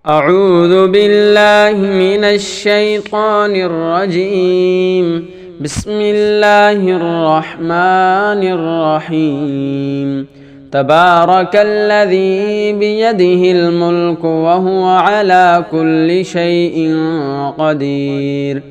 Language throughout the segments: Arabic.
أعوذ بالله من الشيطان الرجيم. بسم الله الرحمن الرحيم. تبارك الذي بيده الملك وهو على كل شيء قدير.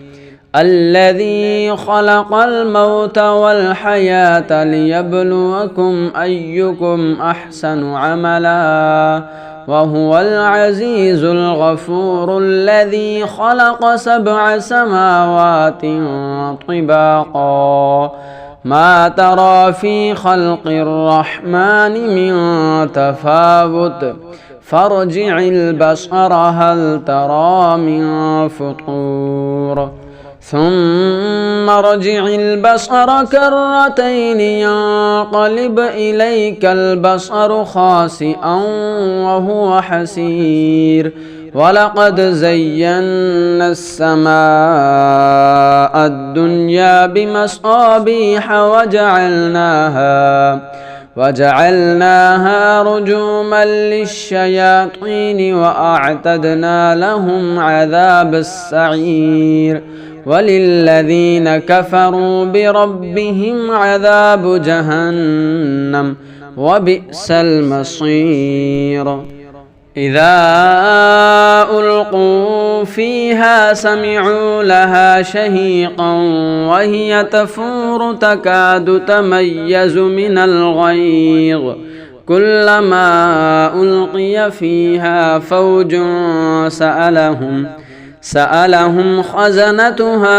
الذي خلق الموت والحياة ليبلوكم أيكم أحسن عملا وهو العزيز الغفور. الذي خلق 7 سماوات طباقا ما ترى في خلق الرحمن من تفاوت فارجع البصر هل ترى من فطور ثم ارجع البصر كرتين ينقلب إليك البصر خاسئا وهو حسير. ولقد زينا السماء الدنيا بمصابيح وجعلناها رجوما للشياطين وأعتدنا لهم عذاب السعير. وللذين كفروا بربهم عذاب جهنم وبئس المصير. إذا ألقوا فيها سمعوا لها شهيقا وهي تفور تكاد تميز من الغيظ. كلما ألقي فيها فوج سألهم خزنتها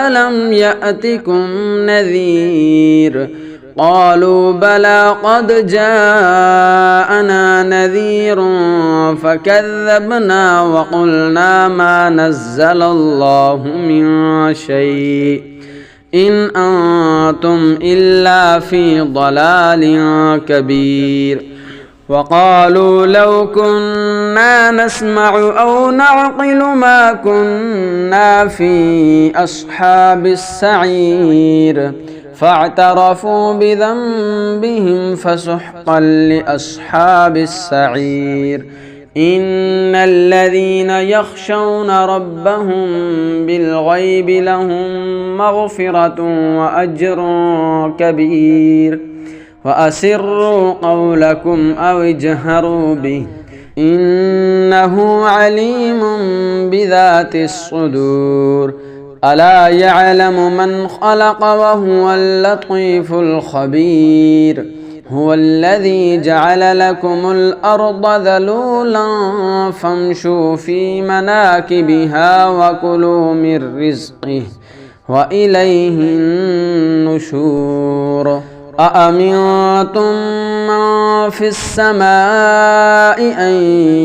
ألم يأتكم نذير. قالوا بلى قد جاءنا نذير فكذبنا وقلنا ما نزل الله من شيء إن أنتم إلا في ضلال كبير. وقالوا لو كنا نسمع أو نعقل ما كنا في أصحاب السعير فاعترفوا بذنبهم فسحقا لأصحاب السعير. إن الذين يخشون ربهم بالغيب لهم مغفرة وأجر كبير. وأسروا قولكم أو اجهروا به إنه عليم بذات الصدور. ألا يعلم من خلق وهو اللطيف الخبير. هو الذي جعل لكم الأرض ذلولا فامشوا في مناكبها وكلوا من رزقه وإليه النشور. أأمنتم من في السماء أن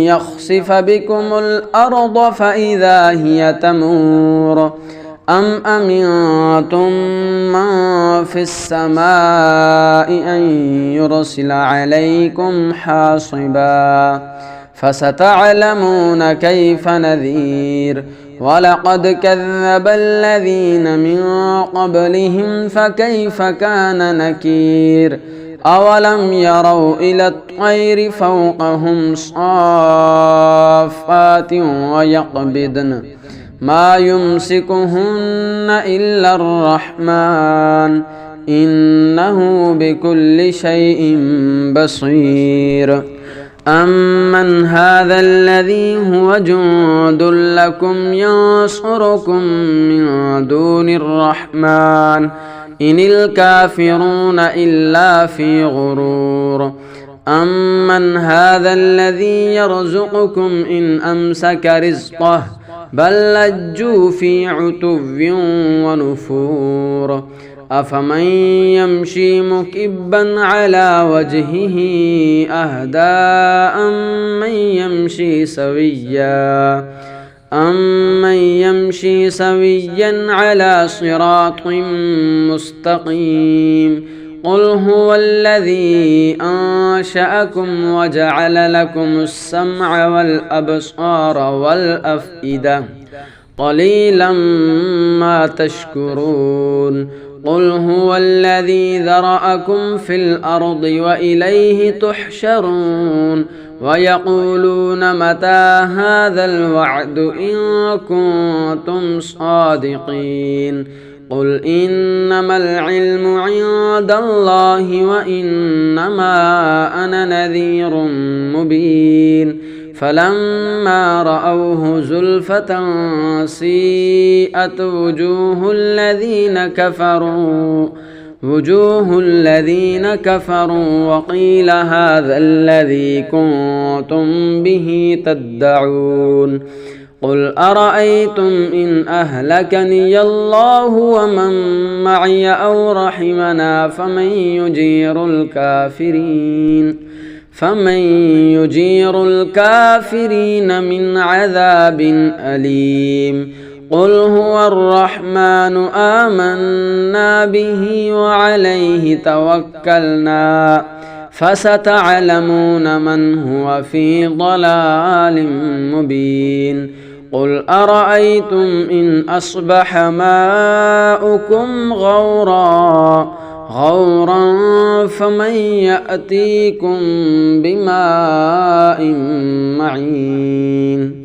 يخسف بكم الأرض فإذا هي تمور أم أمنتم من في السماء أن يرسل عليكم حاصبا فستعلمون كيف نذير. ولقد كذب الذين من قبلهم فكيف كان نكير. أولم يروا إلى الطير فوقهم صافات ويقبضن ما يمسكهن إلا الرحمن إنه بكل شيء بصير. أمن هذا الذي هو جند لكم ينصركم من دون الرحمن إن الكافرون إلا في غرور. أمن هذا الذي يرزقكم إن أمسك رزقه بل لجوا في عتو ونفور. أفمن يمشي مكبا على وجهه أهدى أمن يمشي سويا على صراط مستقيم. قل هو الذي أنشأكم وجعل لكم السمع والأبصار والأفئدة قليلا ما تشكرون. قل هو الذي ذرأكم في الأرض وإليه تحشرون. ويقولون متى هذا الوعد إن كنتم صادقين قل إنما العلم عند الله وإنما أنا نذير مبين فلما رأوه زلفة سيئت وجوه الذين كفروا وقيل هذا الذي كنتم به تدعون قل أرأيتم إن أهلكني الله ومن معي أو رحمنا فمن يجير الكافرين من عذاب أليم قل هو الرحمن آمنا به وعليه توكلنا فستعلمون من هو في ضلال مبين قل أرأيتم إن أصبح ماؤكم غورا فمن يأتيكم بماء معين